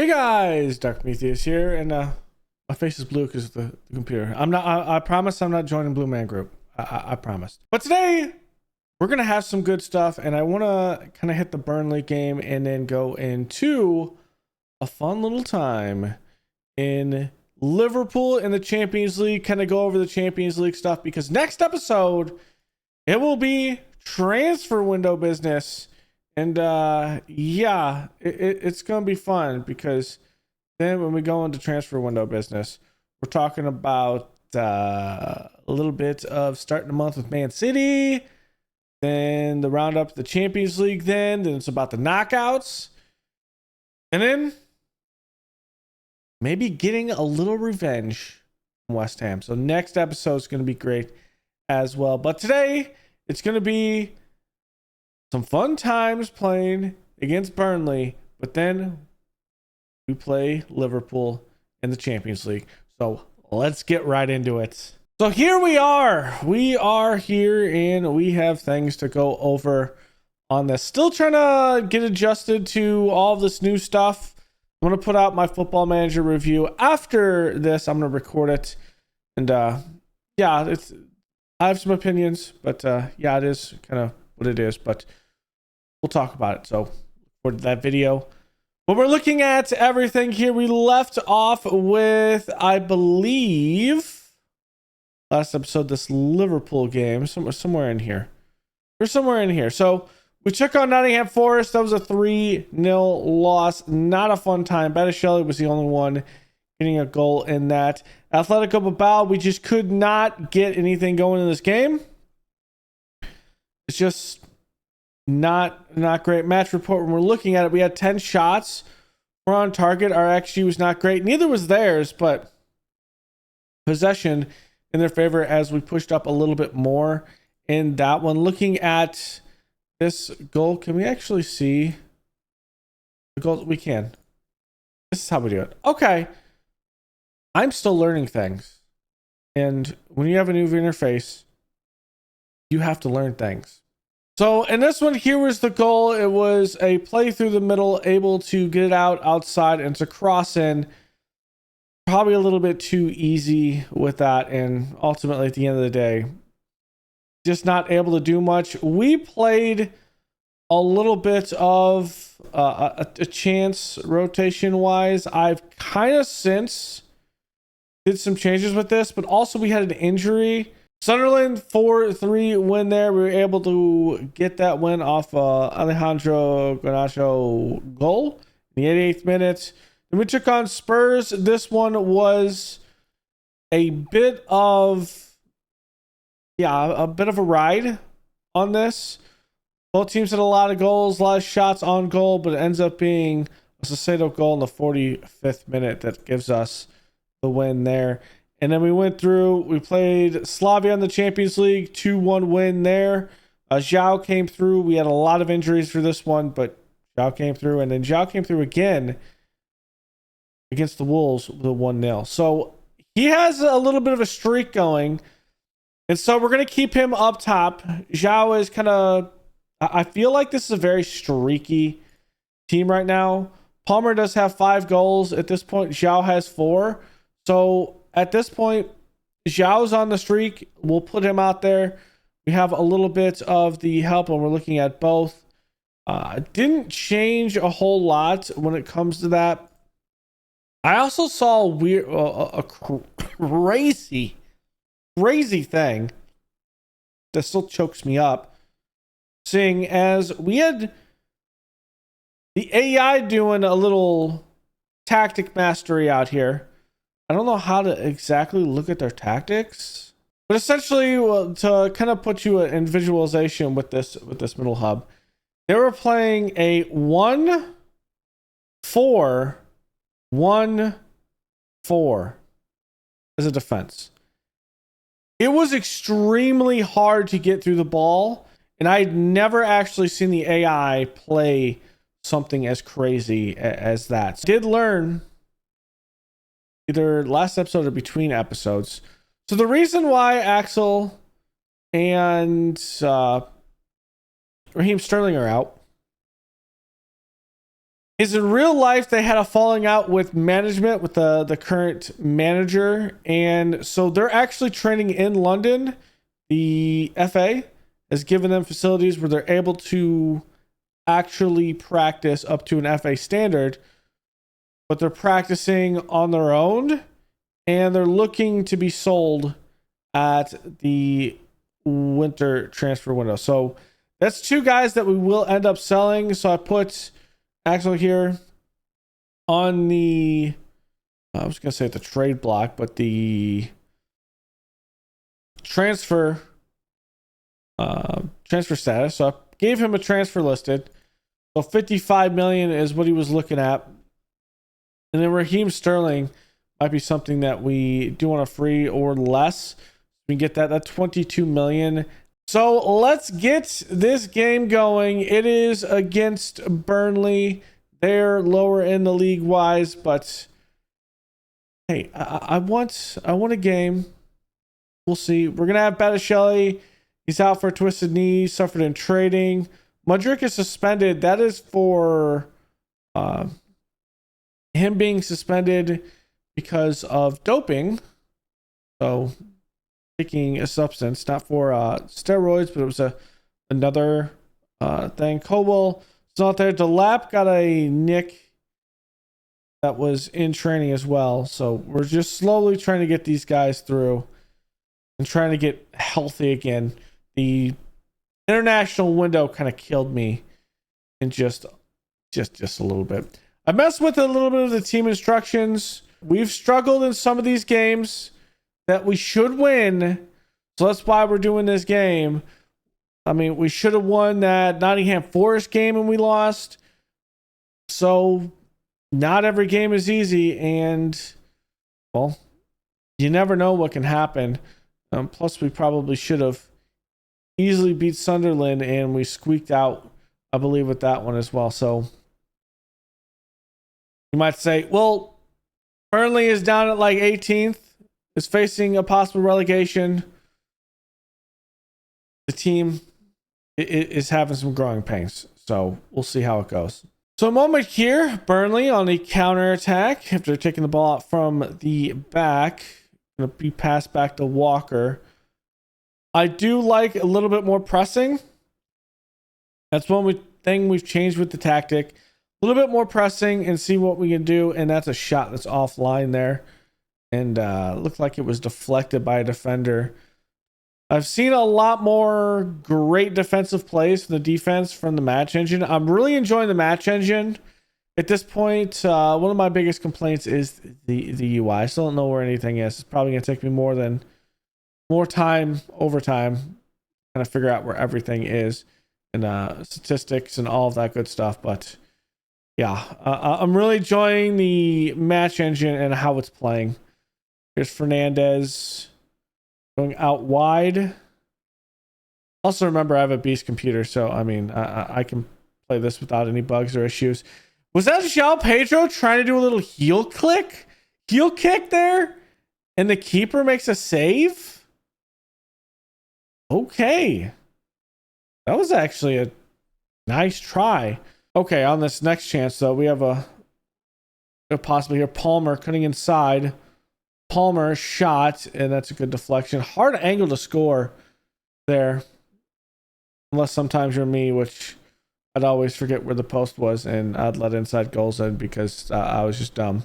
Hey guys, Dark Prometheus here, and my face is blue because of the computer. I'm not. I promise I'm not joining Blue Man Group. I promise. But today we're gonna have some good stuff, and I want to kind of hit the Burnley game and then go into a fun little time in Liverpool in the Champions League. Kind of go over the Champions League stuff because next episode it will be transfer window business. And yeah, it's gonna be fun because then when we go into transfer window business, we're talking about a little bit of starting the month with Man City, then the roundup of the Champions League, then it's about the knockouts, and then maybe getting a little revenge from West Ham. So next episode is gonna be great as well. But today it's gonna be some fun times playing against Burnley, but then we play Liverpool in the Champions League. So let's get right into it. So here we are. We are here and we have things to go over on this. Still trying to get adjusted to all of this new stuff. I'm going to put out my Football Manager review. After this, I'm going to record it. And yeah, I have some opinions, but yeah, it is kind of what it is, but we'll talk about it. So for that video, but we're looking at everything here. We left off with, I believe, last episode, this Liverpool game, somewhere in here. We're somewhere in here. So we took on Nottingham Forest. That was a 3-0 loss. Not a fun time. Botticelli was the only one getting a goal in that. Atletico Bilbao, we just could not get anything going in this game. It's just not great. Match report, when we're looking at it, we had 10 shots. We're on target. Our XG was not great. Neither was theirs, but possession in their favor as we pushed up a little bit more in that one. Looking at this goal, can we actually see the goal? We can. This is how we do it. Okay. I'm still learning things. And when you have a new interface, you have to learn things. So in this one, here was the goal. It was a play through the middle, able to get it outside and to cross in. Probably a little bit too easy with that. And ultimately, at the end of the day, just not able to do much. We played a little bit of a chance rotation wise. I've kind of since did some changes with this, but also we had an injury. Sunderland 4-3 win there. We were able to get that win off Alejandro Garnacho goal in the 88th minute. Then we took on Spurs. This one was a bit of a ride on this. Both teams had a lot of goals, a lot of shots on goal, but it ends up being a Sassedo goal in the 45th minute that gives us the win there. And then we went through, we played Slavia in the Champions League, 2-1 win there. João came through. We had a lot of injuries for this one, but João came through. And then João came through again against the Wolves with a 1-0. So he has a little bit of a streak going. And so we're going to keep him up top. João is kind of, I feel like this is a very streaky team right now. Palmer does have 5 goals at this point. João has 4. So at this point, João's on the streak. We'll put him out there. We have a little bit of the help, and we're looking at both. Didn't change a whole lot when it comes to that. I also saw a crazy thing that still chokes me up. Seeing as we had the AI doing a little tactic mastery out here. I don't know how to exactly look at their tactics, but essentially, to kind of put you in visualization with this middle hub, they were playing a 1-4-1-4 as a defense. It was extremely hard to get through the ball, and I'd never actually seen the AI play something as crazy as that. Did learn either last episode or between episodes. So the reason why Axel and Raheem Sterling are out is in real life they had a falling out with management, with the current manager, and so they're actually training in London. The FA has given them facilities where they're able to actually practice up to an FA standard, but they're practicing on their own, and they're looking to be sold at the winter transfer window. So that's two guys that we will end up selling. So I put actually here on the, I was going to say the trade block, but the transfer status. So I gave him a transfer listed. So 55 million is what he was looking at. And then Raheem Sterling might be something that we do on a free or less. We can get that 22 million. So let's get this game going. It is against Burnley. They're lower in the league wise, but hey, I want a game. We'll see. We're gonna have Botticelli. He's out for a twisted knee, suffered in trading. Mudryk is suspended. That is for him being suspended because of doping. So taking a substance, not for steroids, but it was another thing. Cobble is not there. Delap got a nick that was in training as well. So we're just slowly trying to get these guys through and trying to get healthy again. The international window kind of killed me in just a little bit. I messed with a little bit of the team instructions. We've struggled in some of these games that we should win. So that's why we're doing this game. I mean, we should have won that Nottingham Forest game and we lost. So not every game is easy, and well, you never know what can happen. Plus, we probably should have easily beat Sunderland, and we squeaked out, I believe, with that one as well. So you might say, well, Burnley is down at like 18th, is facing a possible relegation. The team is having some growing pains, so we'll see how it goes. So a moment here, Burnley on the counter attack after taking the ball out from the back. Going to be passed back to Walker. I do like a little bit more pressing. That's one thing we've changed with the tactic. A little bit more pressing and see what we can do. And that's a shot that's offline there. And looked like it was deflected by a defender. I've seen a lot more great defensive plays from the defense from the match engine. I'm really enjoying the match engine. At this point, one of my biggest complaints is the UI. I still don't know where anything is. It's probably going to take me more time over time kind of figure out where everything is and statistics and all of that good stuff. But yeah, I'm really enjoying the match engine and how it's playing. Here's Fernandez going out wide. Also remember, I have a beast computer, so I mean, I can play this without any bugs or issues. Was that João Pedro trying to do a little heel kick there? And the keeper makes a save? Okay. That was actually a nice try. Okay, on this next chance, though, we have a possibly here. Palmer cutting inside. Palmer shot, and that's a good deflection. Hard angle to score there. Unless sometimes you're me, which I'd always forget where the post was, and I'd let inside goals in because I was just dumb.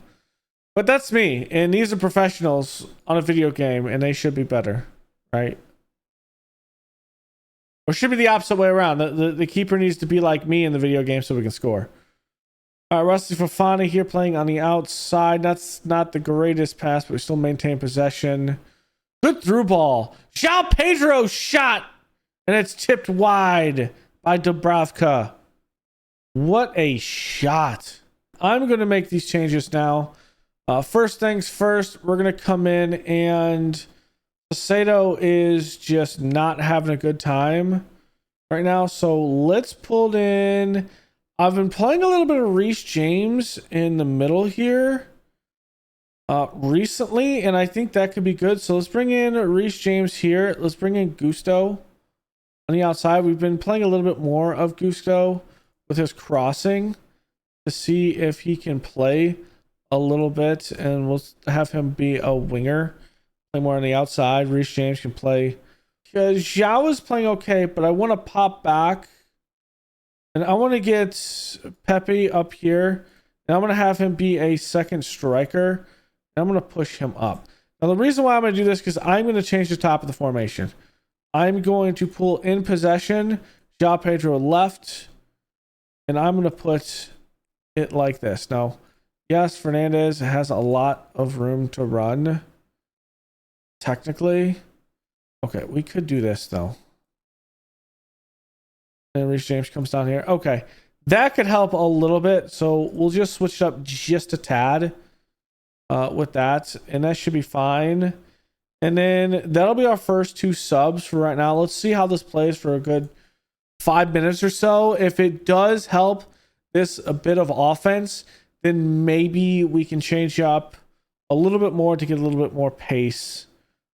But that's me, and these are professionals on a video game, and they should be better, right? Or should be the opposite way around. The keeper needs to be like me in the video game so we can score. All right, Rusty Fofana here playing on the outside. That's not the greatest pass, but we still maintain possession. Good through ball. João Pedro shot, and it's tipped wide by Dubravka. What a shot. I'm going to make these changes now. First things first, we're going to come in, and Sato is just not having a good time right now. So let's pull in. I've been playing a little bit of Reece James in the middle here recently, and I think that could be good. So let's bring in Reece James here. Let's bring in Gusto on the outside. We've been playing a little bit more of Gusto with his crossing. to see if he can play a little bit, and we'll have him be a winger, play more on the outside. Reece James can play. Zhao is playing okay, but I want to pop back, and I want to get Pepe up here, and I'm going to have him be a second striker, and I'm going to push him up. Now, the reason why I'm going to do this is because I'm going to change the top of the formation. I'm going to pull in possession, João Pedro left, and I'm going to put it like this. Now, yes, Fernandez has a lot of room to run, technically. Okay, we could do this, though. And Reece James comes down here. Okay, that could help a little bit, so we'll just switch it up just a tad with that, and that should be fine. And then that'll be our first 2 subs for right now. Let's see how this plays for a good 5 minutes or so. If it does help this a bit of offense, then maybe we can change up a little bit more to get a little bit more pace,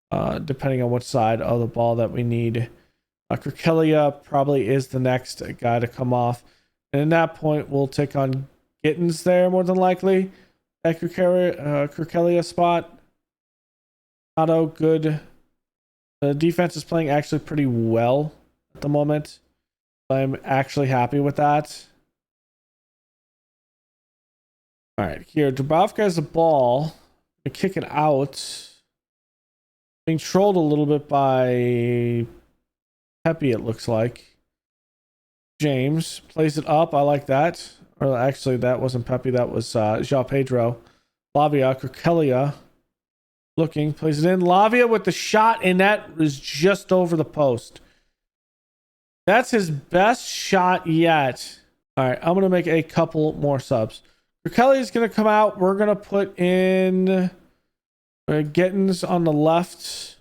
depending on which side of the ball that we need. Kirkelia probably is the next guy to come off. And at that point, we'll take on Gittins there more than likely. At Kirkelia spot. Otto, good. The defense is playing actually pretty well at the moment. I'm actually happy with that. All right, here, Dubravka has the ball. We kick it out. Being trolled a little bit by Pepe, it looks like. James plays it up. I like that. Or actually, that wasn't Pepe. That was João Pedro. Lavia, Kirkelia. Looking, plays it in. Lavia with the shot, and that was just over the post. That's his best shot yet. All right, I'm going to make a couple more subs. Kirkelia is going to come out. We're going to put in Gittins on the left.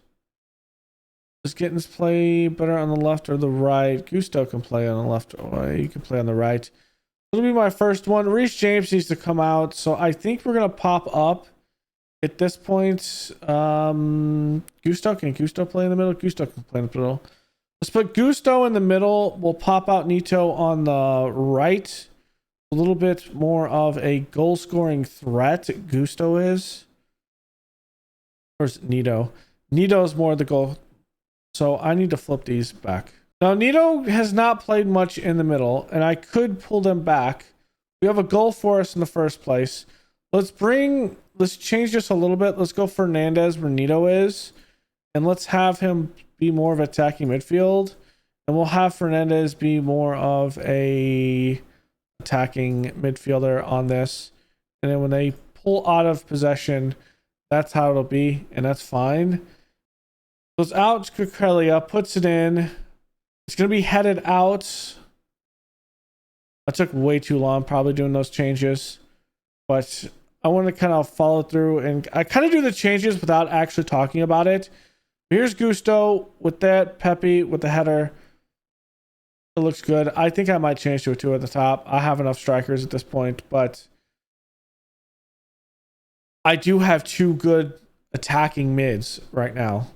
Does Gittins play better on the left or the right? Gusto can play on the left, or he can play on the right. It'll be my first one. Reece James needs to come out, so I think we're going to pop up. At this point, Gusto play in the middle? Gusto can play in the middle. Let's put Gusto in the middle. We'll pop out Nito on the right. A little bit more of a goal-scoring threat. Gusto is. Where's Nito? Nito's more the goal. So I need to flip these back. Now, Nito has not played much in the middle, and I could pull them back. We have a goal for us in the first place. Let's change this a little bit. Let's go Fernandez where Nito is. And let's have him be more of attacking midfield. And we'll have Fernandez be more of a attacking midfielder on this. And then when they pull out of possession, that's how it'll be. And that's fine. Goes out to Kirkelia, puts it in. It's going to be headed out. That took way too long, probably doing those changes. But I want to kind of follow through, and I kind of do the changes without actually talking about it. Here's Gusto with that, Pepe with the header. It looks good. I think I might change to a 2 at the top. I have enough strikers at this point, but I do have 2 good attacking mids right now.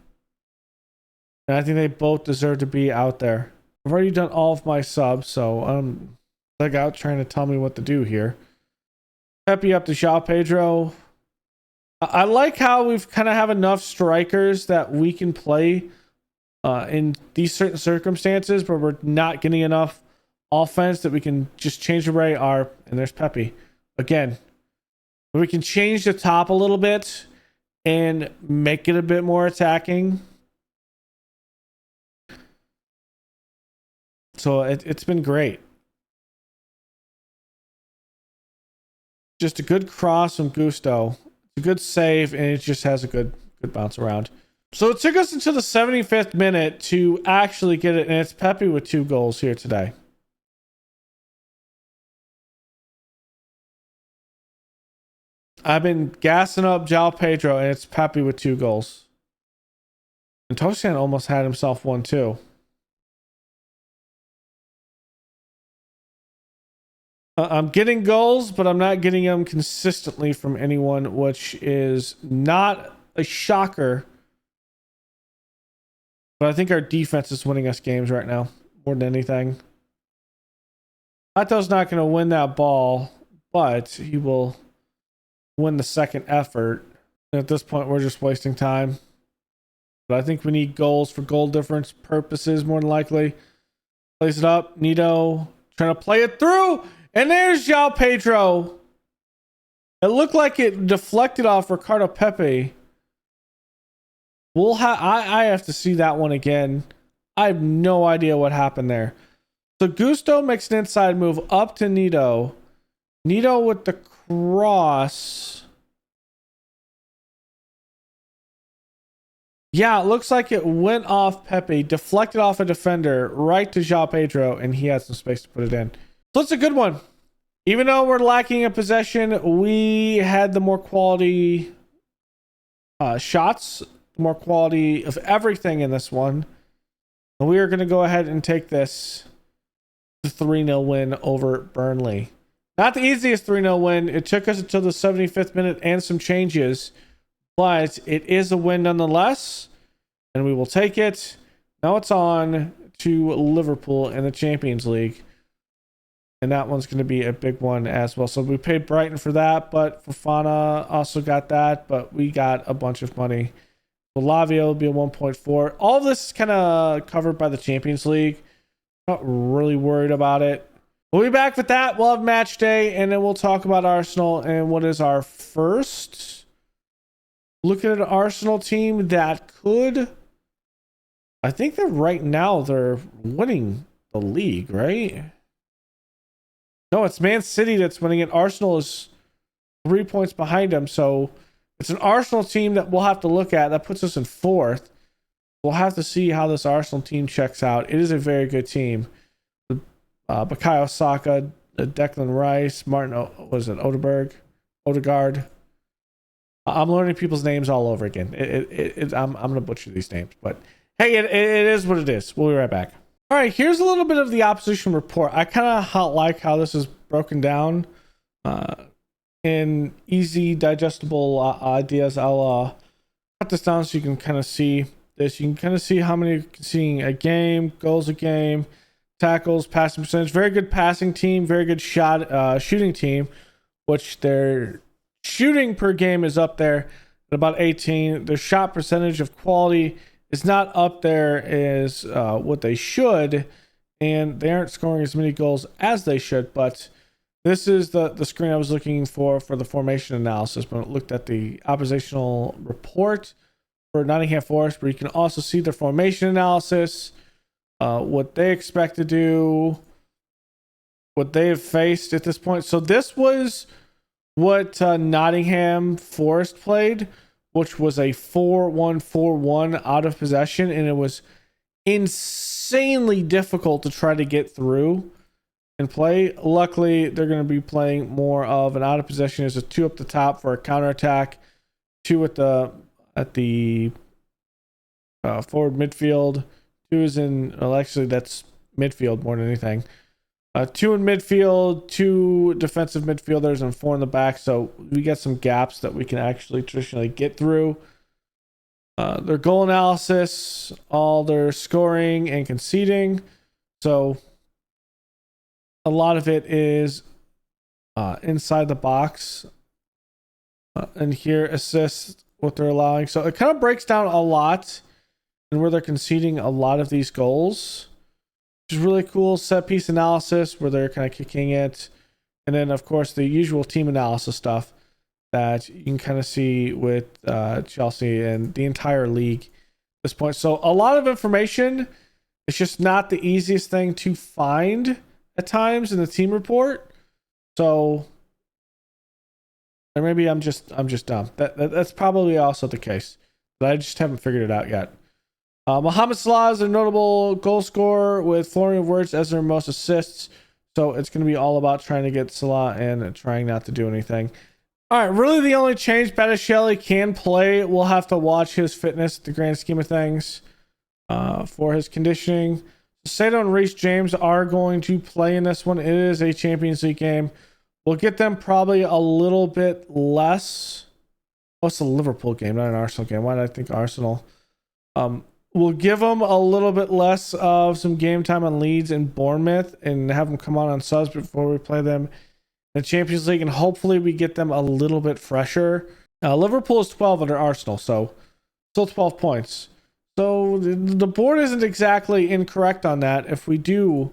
And I think they both deserve to be out there. I've already done all of my subs, so like out trying to tell me what to do here. Pepe up to João Pedro. I like how we've kind of have enough strikers that we can play in these certain circumstances, but we're not getting enough offense that we can just change the way our. And there's Pepe again. We can change the top a little bit and make it a bit more attacking. So it's been great. Just a good cross from Gusto. It's a good save, and it just has a good bounce around. So it took us until the 75th minute to actually get it, and it's Pepe with 2 goals here today. I've been gassing up João Pedro, and it's Pepe with 2 goals. And Toshan almost had himself one too. I'm getting goals, but I'm not getting them consistently from anyone, which is not a shocker. But I think our defense is winning us games right now more than anything. Ato's not going to win that ball, but he will win the second effort. And at this point, we're just wasting time. But I think we need goals for goal difference purposes, more than likely. Plays it up. Nito trying to play it through. And there's João Pedro. It looked like it deflected off Ricardo Pepe. I have to see that one again. I have no idea what happened there. So Gusto makes an inside move up to Nito. Nito with the cross. Yeah, it looks like it went off Pepe, deflected off a defender right to João Pedro, and he had some space to put it in. So it's a good one. Even though we're lacking in possession, we had the more quality shots, more quality of everything in this one. And we are going to go ahead and take this 3-0 win over Burnley. Not the easiest 3-0 win. It took us until the 75th minute and some changes, but it is a win nonetheless, and we will take it. Now it's on to Liverpool in the Champions League, and that one's going to be a big one as well. So we paid Brighton for that, but Fofana also got that, but we got a bunch of money. Lavia will be a 1.4. All of this is kind of covered by the Champions League. Not really worried about it. We'll be back with that. We'll have match day, and then we'll talk about Arsenal and what is our first look at an Arsenal team that could. I think that right now they're winning the league, right? No, it's Man City that's winning it. Arsenal is 3 points behind them, so it's an Arsenal team that we'll have to look at. That puts us in fourth. We'll have to see how this Arsenal team checks out. It is a very good team. Bukayo Saka, Declan Rice, Martin, Odegaard. I'm learning people's names all over again. I'm going to butcher these names, but hey, it is what it is. We'll be right back. All right, here's a little bit of the opposition report. I kind of like how this is broken down in easy, digestible ideas. I'll cut this down so you can kind of see this. You can kind of see how many seeing a game, goals a game, tackles, passing percentage. Very good passing team, very good shooting team, which their shooting per game is up there at about 18. Their shot percentage of quality is not up there as what they should, and they aren't scoring as many goals as they should. But this is the screen I was looking for the formation analysis when it looked at the oppositional report for Nottingham Forest, where you can also see the formation analysis, what they expect to do, what they have faced at this point. So this was what Nottingham Forest played, which was a 4-1-4-1 out of possession, and it was insanely difficult to try to get through and play. Luckily, they're going to be playing more of an out of possession as a 2 up the top for a counterattack, 2 at the forward midfield, 2 is in, well, actually that's midfield more than anything. 2 in midfield, 2 defensive midfielders, and 4 in the back. So we get some gaps that we can actually traditionally get through. Their goal analysis, all their scoring and conceding. So a lot of it is inside the box. And here assists what they're allowing. So it kind of breaks down a lot and where they're conceding a lot of these goals. Which is really cool. Set piece analysis where they're kind of kicking it, and then of course the usual team analysis stuff that you can kind of see with Chelsea and the entire league at this point. So a lot of information. It's just not the easiest thing to find at times in the team report. So, or maybe I'm just dumb. That's probably also the case, but I just haven't figured it out yet. Mohamed Salah is a notable goal scorer with Florian Wirtz as their most assists. So it's going to be all about trying to get Salah and trying not to do anything. All right, really the only change, Botticelli can play. We'll have to watch his fitness, the grand scheme of things, for his conditioning. Sato and Reece James are going to play in this one. It is a Champions League game. We'll get them probably a little bit less. Oh, it's a Liverpool game, not an Arsenal game. Why did I think Arsenal? We'll give them a little bit less of some game time on Leeds and Bournemouth and have them come on subs before we play them in the Champions League, and hopefully we get them a little bit fresher. Liverpool is 12 under Arsenal, so still 12 points. So the board isn't exactly incorrect on that. If we do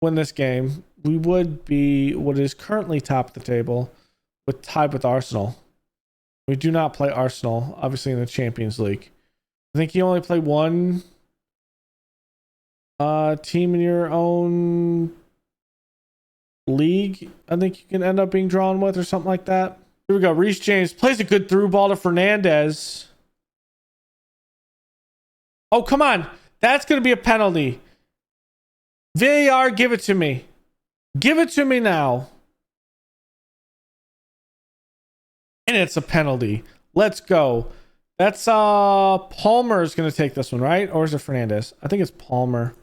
win this game, we would be what is currently top of the table, with tied with Arsenal. We do not play Arsenal, obviously, in the Champions League. I think you only play one team in your own league. I think you can end up being drawn with, or something like that. Here we go. Reece James plays a good through ball to Fernandez. Oh, come on. That's going to be a penalty. VAR, give it to me. Give it to me now. And it's a penalty. Let's go. That's Palmer is going to take this one, right? Or is it Fernandez? I think it's Palmer.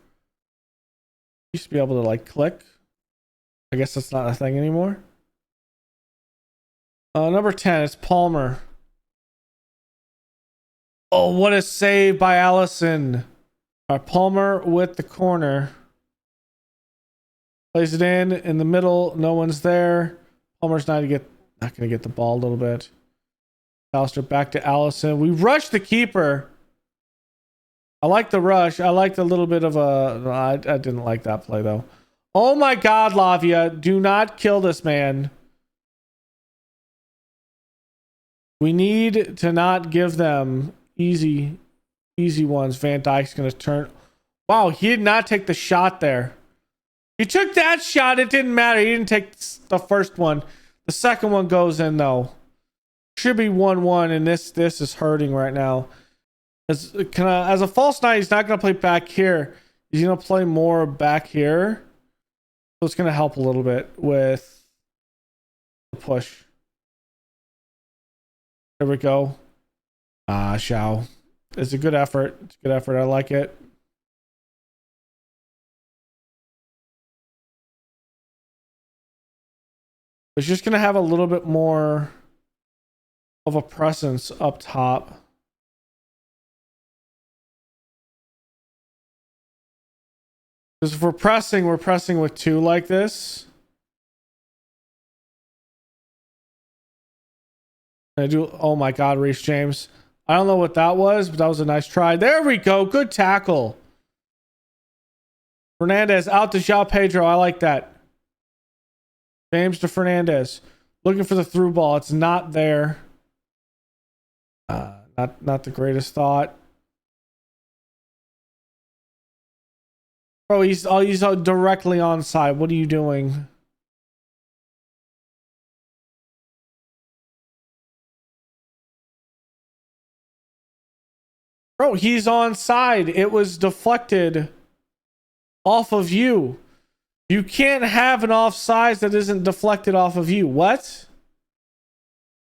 Used to be able to like click. I guess that's not a thing anymore. Number 10, it's Palmer. Oh, what a save by Allison. Palmer with the corner. Plays it in the middle. No one's there. Palmer's not going to get the ball a little bit. Alistair back to Allison. We rushed the keeper. I like the rush. I liked a little bit of a... I didn't like that play, though. Oh my God, Lavia. Do not kill this man. We need to not give them easy ones. Van Dijk's going to turn. Wow, he did not take the shot there. He took that shot. It didn't matter. He didn't take the first one. The second one goes in, though. Should be 1-1, and this is hurting right now. As a false nine, he's not going to play back here. He's going to play more back here. So it's going to help a little bit with the push. There we go. Xiao. It's a good effort. It's a good effort. I like it. It's just going to have a little bit more of a presence up top. Because if we're pressing with two like this. Oh my God, Reece James. I don't know what that was, but that was a nice try. There we go. Good tackle. Fernandez out to João Pedro. I like that. James to Fernandez. Looking for the through ball. It's not there. Not the greatest thought. Bro, he's directly onside. What are you doing? Bro, he's onside. It was deflected off of you. You can't have an offside that isn't deflected off of you. What?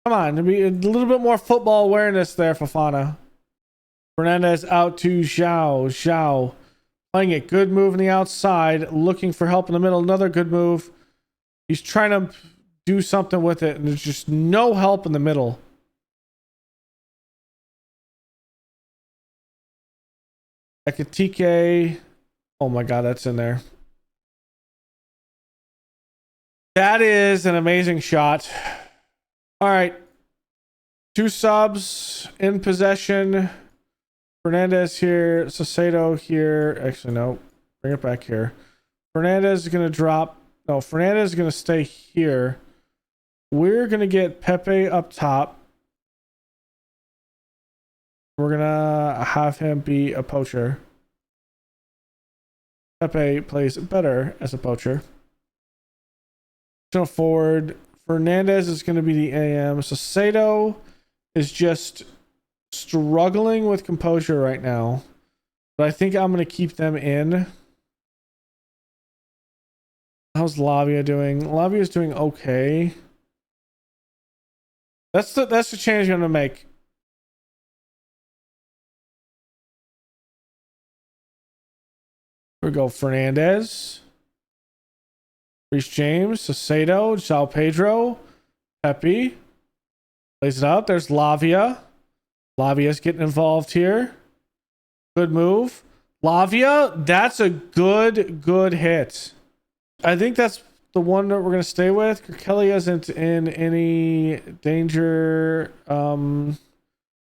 Come on, be a little bit more football awareness there, Fofana. Fernandez out to Xiao. Playing it. Good move on the outside. Looking for help in the middle. Another good move. He's trying to do something with it, and there's just no help in the middle. Ekatike. Oh my God, that's in there. That is an amazing shot. All right. 2 subs in possession. Fernandez here. Sasado here. Actually, no. Bring it back here. Fernandez is going to drop. No, Fernandez is going to stay here. We're going to get Pepe up top. We're going to have him be a poacher. Pepe plays better as a poacher. Forward. Fernandez is going to be the AM. So Sato is just struggling with composure right now. But I think I'm going to keep them in. How's Lavia doing? Lavia's doing okay. That's the change I'm going to make. Here we go. Fernandez. Reece James, Sasado, João Pedro, Pepe. Plays it up. There's Lavia. Lavia's getting involved here. Good move. Lavia, that's a good hit. I think that's the one that we're going to stay with. Kelly isn't in any danger. We're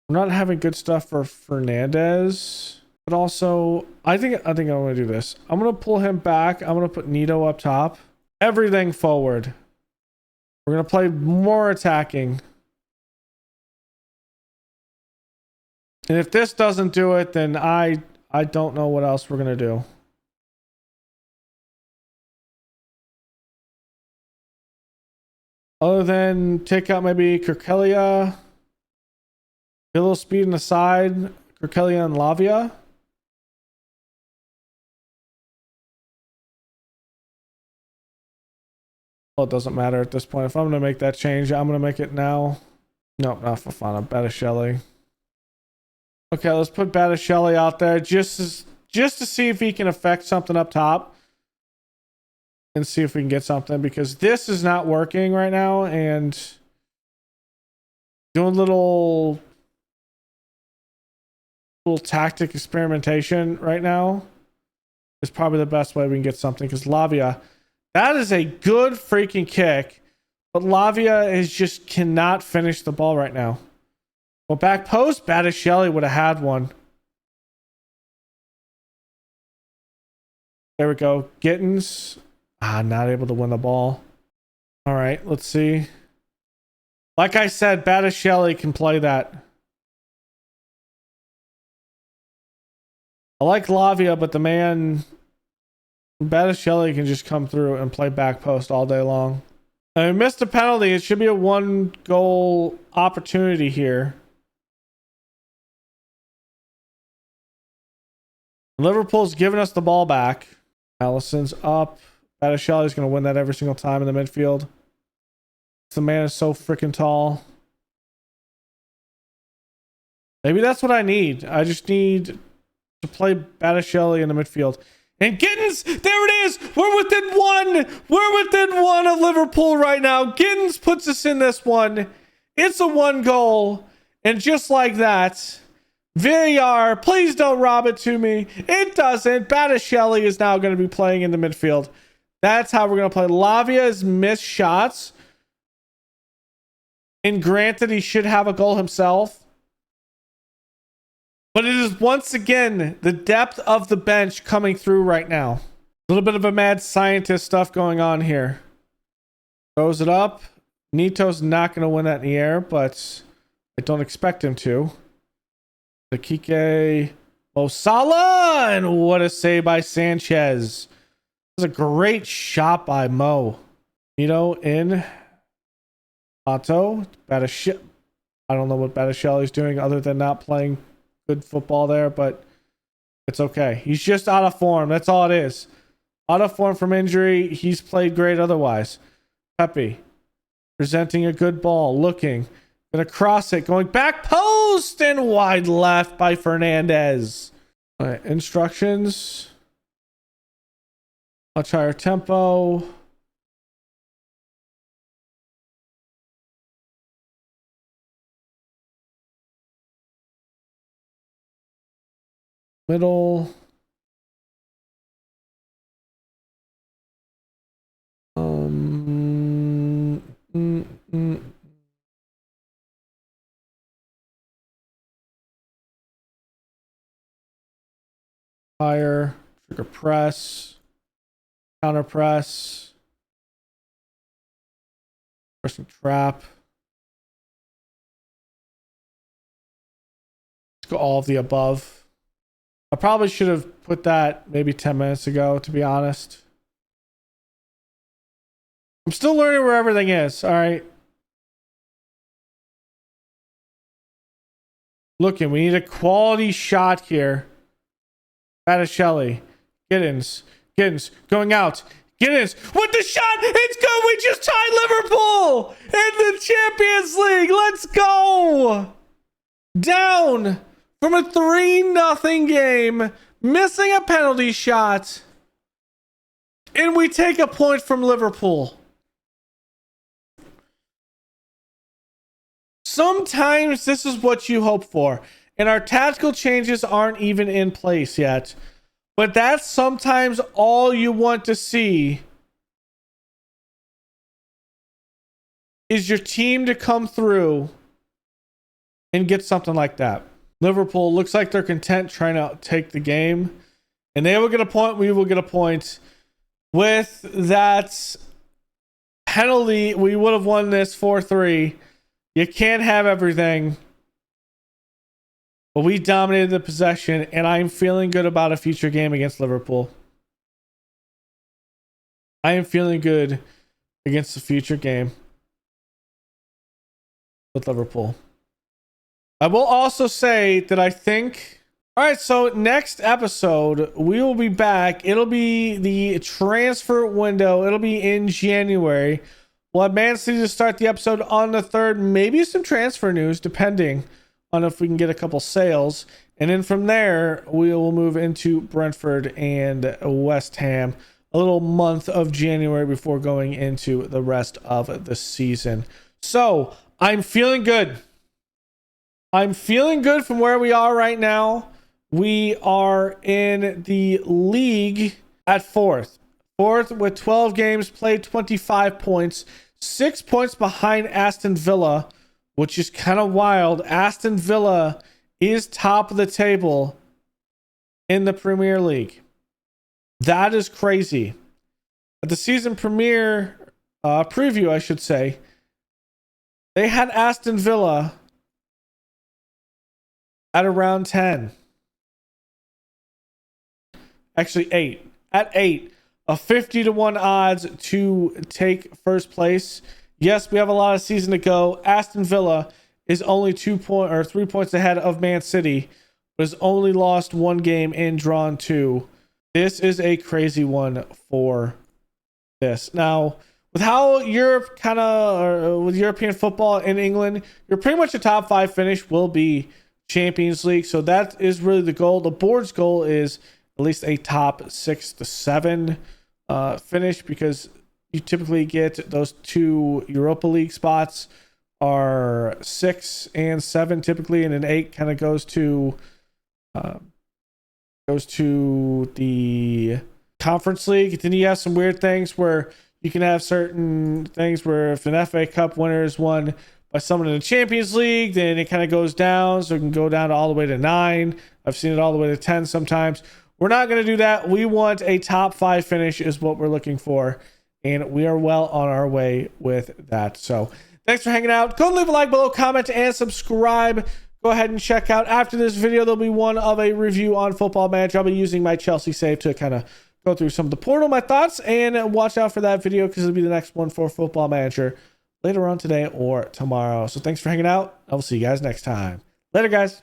not having good stuff for Fernandez, but also I think I want to do this. I'm going to pull him back. I'm going to put Nito up top. Everything forward. We're going to play more attacking. And if this doesn't do it, then I don't know what else we're going to do. Other than take out maybe Kirkelia. Get a little speed in the side. Kirkelia and Lavia. Well, it doesn't matter at this point. If I'm going to make that change, I'm going to make it now. Nope, not Fofana. Botticelli. Okay, let's put Botticelli out there just to see if he can affect something up top. And see if we can get something, because this is not working right now, and doing little tactic experimentation right now is probably the best way we can get something, because Lavia, that is a good freaking kick, but Lavia is just cannot finish the ball right now. Well, back post, Botticelli would have had one. There we go. Gittins. Not able to win the ball. All right, let's see. Like I said, Botticelli can play that. I like Lavia, but the man Botticelli can just come through and play back post all day long. I missed a penalty. It should be a 1-goal opportunity here. Liverpool's giving us the ball back. Allison's up. Botticelli's going to win that every single time in the midfield. The man is so freaking tall. Maybe that's what I need. I just need to play Botticelli in the midfield. And Gittins, there it is. We're within one. We're within one of Liverpool right now. Gittins puts us in this one. It's a 1-goal. And just like that, VAR, please don't rob it to me. It doesn't. Botticelli is now going to be playing in the midfield. That's how we're going to play. Lavia's missed shots. And granted, he should have a goal himself. But it is once again the depth of the bench coming through right now. A little bit of a mad scientist stuff going on here. Throws it up. Nito's not going to win that in the air, but I don't expect him to. The Kike Mo Salah, and what a save by Sanchez. It was a great shot by Mo. Nito in. Otto. I don't know what Botticelli's doing other than not playing good football there, but it's okay. He's just out of form. That's all it is. Out of form from injury. He's played great otherwise. Pepe presenting a good ball. Looking. Gonna cross it. Going back post and wide left by Fernandez. All right. Instructions. Much higher tempo. Middle. Higher. Trigger press. Counter press. Pressing trap. Let's go all of the above. I probably should have put that maybe 10 minutes ago, to be honest. I'm still learning where everything is. All right. Looking, we need a quality shot here. Botticelli. Gittins going out. Gittins with the shot. It's good. We just tied Liverpool in the Champions League. Let's go. Down from a 3-0 game, missing a penalty shot, and we take a point from Liverpool. Sometimes this is what you hope for, and our tactical changes aren't even in place yet, but that's sometimes all you want to see is your team to come through and get something like that. Liverpool looks like they're content trying to take the game, and they will get a point. We will get a point. With that penalty, we would have won this 4-3. You can't have everything. But we dominated the possession, and I'm feeling good about a future game against Liverpool. I am feeling good against the future game with Liverpool. I will also say that I think... All right, so next episode, we will be back. It'll be the transfer window. It'll be in January. We'll have Man City to start the episode on the 3rd. Maybe some transfer news, depending on if we can get a couple sales. And then from there, we will move into Brentford and West Ham. A little month of January before going into the rest of the season. So, I'm feeling good. I'm feeling good from where we are right now. We are in the league at 4th. 4th with 12 games played, 25 points. 6 points behind Aston Villa, which is kind of wild. Aston Villa is top of the table in the Premier League. That is crazy. At the season premiere preview, I should say, they had Aston Villa at around 10. Actually, 8. At 8. A 50-1 odds to take first place. Yes, we have a lot of season to go. Aston Villa is only 3 points ahead of Man City, but has only lost 1 game and drawn 2. This is a crazy one for this. Now, with how Europe with European football in England, you're pretty much a top 5 finish will be Champions League. So that is really the goal. The board's goal is at least a top 6 to 7 finish, because you typically get those 2 Europa League spots are 6 and 7 typically, and an 8 kind of goes to the Conference League. Then you have some weird things where you can have certain things where if an FA Cup winner is won by someone in the Champions League, then it kind of goes down, so it can go down to all the way to 9. I've seen it all the way to 10 sometimes. We're not going to do that. We want a top 5 finish is what we're looking for, and we are well on our way with that. So thanks for hanging out. Go and leave a like below, comment, and subscribe. Go ahead and check out after this video. There'll be one of a review on Football Manager. I'll be using my Chelsea save to kind of go through some of the portal, my thoughts, and watch out for that video because it'll be the next one for Football Manager later on today or tomorrow. So thanks for hanging out. I will see you guys next time. Later, guys.